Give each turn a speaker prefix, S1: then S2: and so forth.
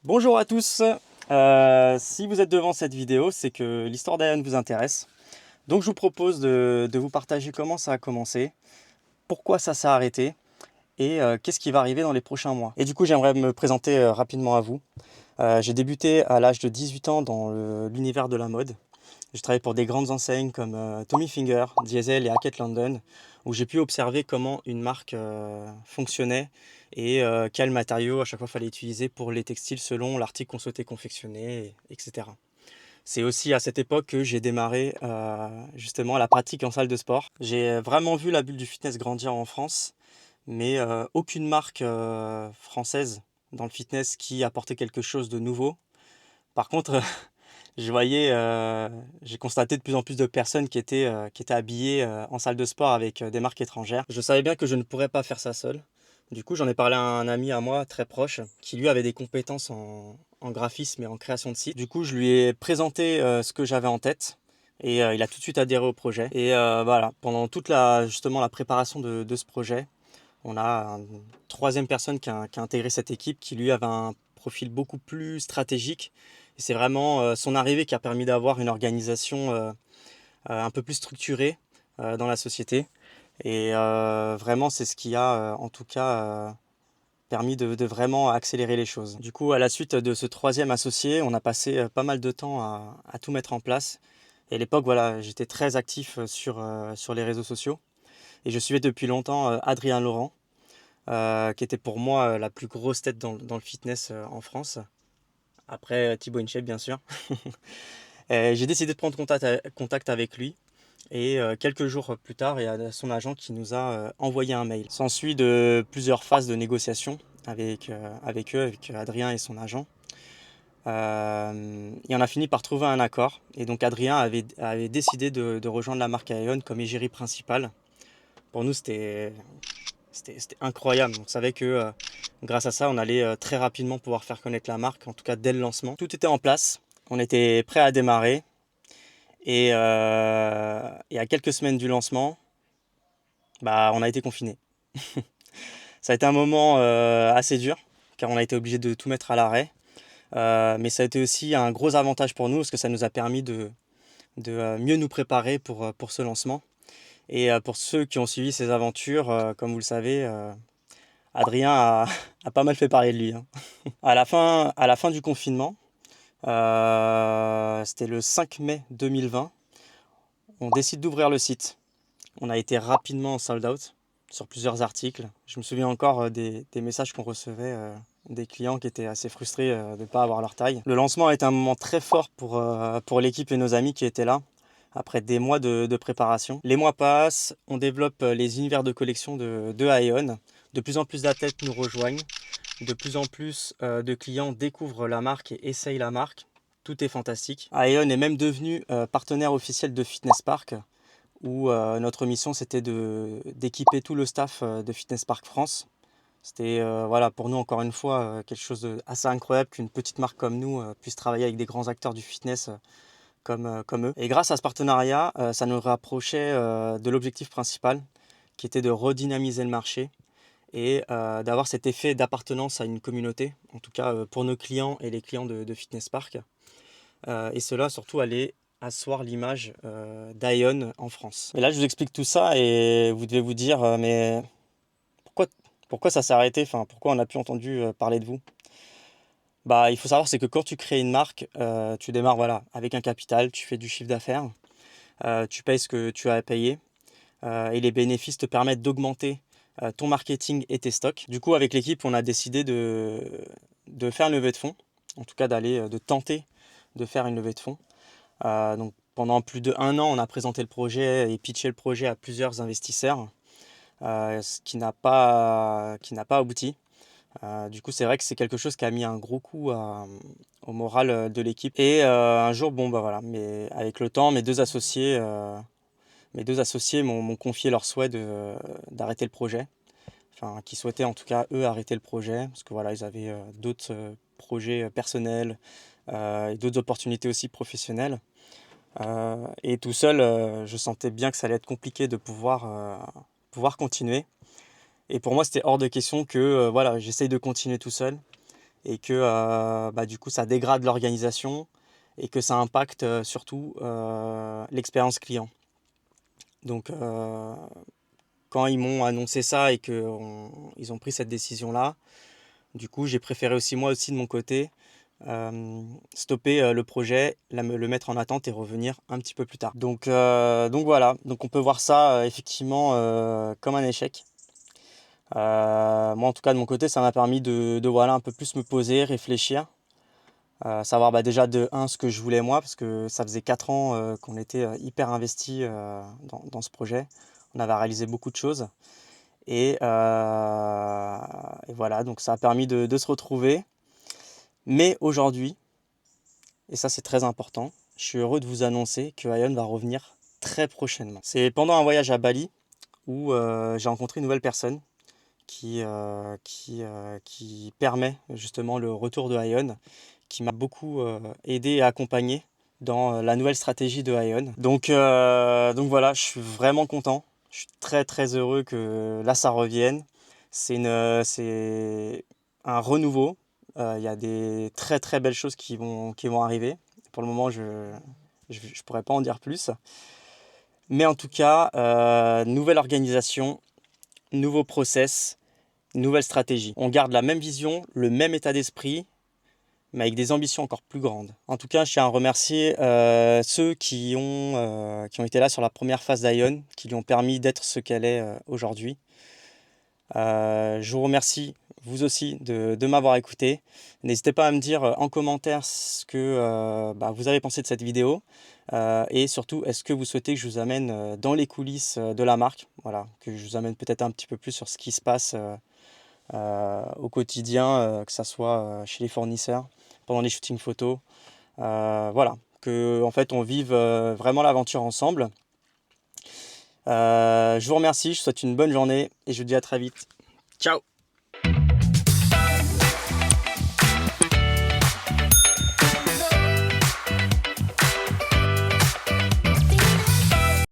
S1: Bonjour à tous. Si vous êtes devant cette vidéo, c'est que l'histoire d'Ion vous intéresse. Donc je vous propose de vous partager comment ça a commencé, pourquoi ça s'est arrêté et qu'est-ce qui va arriver dans les prochains mois. Et du coup, j'aimerais me présenter rapidement à vous. J'ai débuté à l'âge de 18 ans dans l'univers de la mode. J'ai travaillé pour des grandes enseignes comme Tommy Hilfiger, Diesel et Hackett London, où j'ai pu observer comment une marque fonctionnait et quels matériaux à chaque fois fallait utiliser pour les textiles selon l'article qu'on souhaitait confectionner, etc. C'est aussi à cette époque que j'ai démarré justement la pratique en salle de sport. J'ai vraiment vu la bulle du fitness grandir en France, mais aucune marque française dans le fitness qui apportait quelque chose de nouveau. Par contre, je voyais, j'ai constaté de plus en plus de personnes qui étaient habillées en salle de sport avec des marques étrangères. Je savais bien que je ne pourrais pas faire ça seul. Du coup, j'en ai parlé à un ami à moi très proche qui lui avait des compétences en graphisme et en création de sites. Du coup, je lui ai présenté ce que j'avais en tête et il a tout de suite adhéré au projet. Et voilà, pendant toute justement la préparation de ce projet, on a une troisième personne qui a intégré cette équipe qui lui avait un profil beaucoup plus stratégique. Et c'est vraiment son arrivée qui a permis d'avoir une organisation un peu plus structurée dans la société. Et vraiment, c'est ce qui a en tout cas permis de vraiment accélérer les choses. Du coup, à la suite de ce troisième associé, on a passé pas mal de temps à tout mettre en place. Et à l'époque, voilà, j'étais très actif sur les réseaux sociaux. Et je suivais depuis longtemps Adrien Laurent, qui était pour moi la plus grosse tête dans le fitness en France. Après Thibaut InShape, bien sûr. Et j'ai décidé de prendre contact avec lui. Et quelques jours plus tard, il y a son agent qui nous a envoyé un mail. S'ensuit de plusieurs phases de négociation avec eux, avec Adrien et son agent. Et on a fini par trouver un accord. Et donc Adrien avait décidé de rejoindre la marque Aeon comme égérie principale. Pour nous, c'était incroyable. On savait que grâce à ça, on allait très rapidement pouvoir faire connaître la marque, en tout cas dès le lancement. Tout était en place, on était prêt à démarrer. Et à quelques semaines du lancement, bah, on a été confinés. Ça a été un moment assez dur, car on a été obligé de tout mettre à l'arrêt. Mais ça a été aussi un gros avantage pour nous, parce que ça nous a permis de mieux nous préparer pour ce lancement. Et pour ceux qui ont suivi ces aventures, comme vous le savez, Adrien a pas mal fait parler de lui, hein. À la fin du confinement, c'était le 5 mai 2020, on décide d'ouvrir le site. On a été rapidement en sold out sur plusieurs articles. Je me souviens encore des messages qu'on recevait des clients qui étaient assez frustrés de ne pas avoir leur taille. Le lancement a été un moment très fort pour l'équipe et nos amis qui étaient là, après des mois de préparation. Les mois passent, on développe les univers de collection de Aeon. De plus en plus d'athlètes nous rejoignent. De plus en plus de clients découvrent la marque et essayent la marque. Tout est fantastique. Aeon est même devenu partenaire officiel de Fitness Park, où notre mission c'était d'équiper tout le staff de Fitness Park France. C'était voilà, pour nous encore une fois quelque chose d'assez incroyable qu'une petite marque comme nous puisse travailler avec des grands acteurs du fitness comme eux. Et grâce à ce partenariat, ça nous rapprochait de l'objectif principal qui était de redynamiser le marché et d'avoir cet effet d'appartenance à une communauté, en tout cas pour nos clients et les clients de Fitness Park. Et cela surtout allait asseoir l'image d'Ion en France. Et là, je vous explique tout ça et vous devez vous dire, mais pourquoi, pourquoi ça s'est arrêté? Enfin, pourquoi on n'a plus entendu parler de vous? Bah, il faut savoir, c'est que quand tu crées une marque, tu démarres voilà, avec un capital, tu fais du chiffre d'affaires, tu payes ce que tu as à payer et les bénéfices te permettent d'augmenter ton marketing et tes stocks. Du coup, avec l'équipe, on a décidé de faire une levée de fonds, en tout cas de tenter de faire une levée de fonds. Donc pendant plus d'1 an, on a présenté le projet et pitché le projet à plusieurs investisseurs, ce qui n'a pas abouti. Du coup, c'est vrai que c'est quelque chose qui a mis un gros coup au moral de l'équipe. Et un jour, bon bah voilà, mais avec le temps, mes deux associés m'ont confié leur souhait d'arrêter le projet. Enfin, qui souhaitaient en tout cas eux arrêter le projet, parce que voilà, ils avaient d'autres projets personnels et d'autres opportunités aussi professionnelles. Et tout seul, je sentais bien que ça allait être compliqué de pouvoir continuer. Et pour moi, c'était hors de question que voilà, j'essaye de continuer tout seul. et que du coup ça dégrade l'organisation et que ça impacte surtout l'expérience client. Donc quand ils m'ont annoncé ça et qu'ils ont pris cette décision-là, du coup j'ai préféré aussi moi aussi de mon côté stopper le projet, le mettre en attente et revenir un petit peu plus tard. Donc voilà, donc on peut voir ça effectivement comme un échec. Moi en tout cas de mon côté ça m'a permis de voilà, un peu plus me poser, réfléchir, savoir déjà de un ce que je voulais moi, parce que ça faisait 4 ans qu'on était hyper investi dans ce projet. On avait réalisé beaucoup de choses et voilà, donc ça a permis de se retrouver. Mais aujourd'hui, et ça c'est très important, je suis heureux de vous annoncer que Ion va revenir très prochainement. C'est pendant un voyage à Bali où j'ai rencontré une nouvelle personne qui permet justement le retour de Ion, qui m'a beaucoup aidé et accompagné dans la nouvelle stratégie de Ion. Donc voilà, je suis vraiment content. Je suis très très heureux que là ça revienne. C'est un renouveau. Il y a des très très belles choses qui vont arriver. Pour le moment, je ne pourrais pas en dire plus. Mais en tout cas, nouvelle organisation, nouveau process, nouvelle stratégie. On garde la même vision, le même état d'esprit, mais avec des ambitions encore plus grandes. En tout cas, je tiens à remercier ceux qui ont été là sur la première phase d'Ion, qui lui ont permis d'être ce qu'elle est aujourd'hui. Je vous remercie, vous aussi, de m'avoir écouté. N'hésitez pas à me dire en commentaire ce que vous avez pensé de cette vidéo. Et surtout, est-ce que vous souhaitez que je vous amène dans les coulisses de la marque, voilà, que je vous amène peut-être un petit peu plus sur ce qui se passe au quotidien, que ce soit chez les fournisseurs, pendant les shootings photos. Voilà, que en fait on vive vraiment l'aventure ensemble. Je vous remercie, je vous souhaite une bonne journée et je vous dis à très vite. Ciao!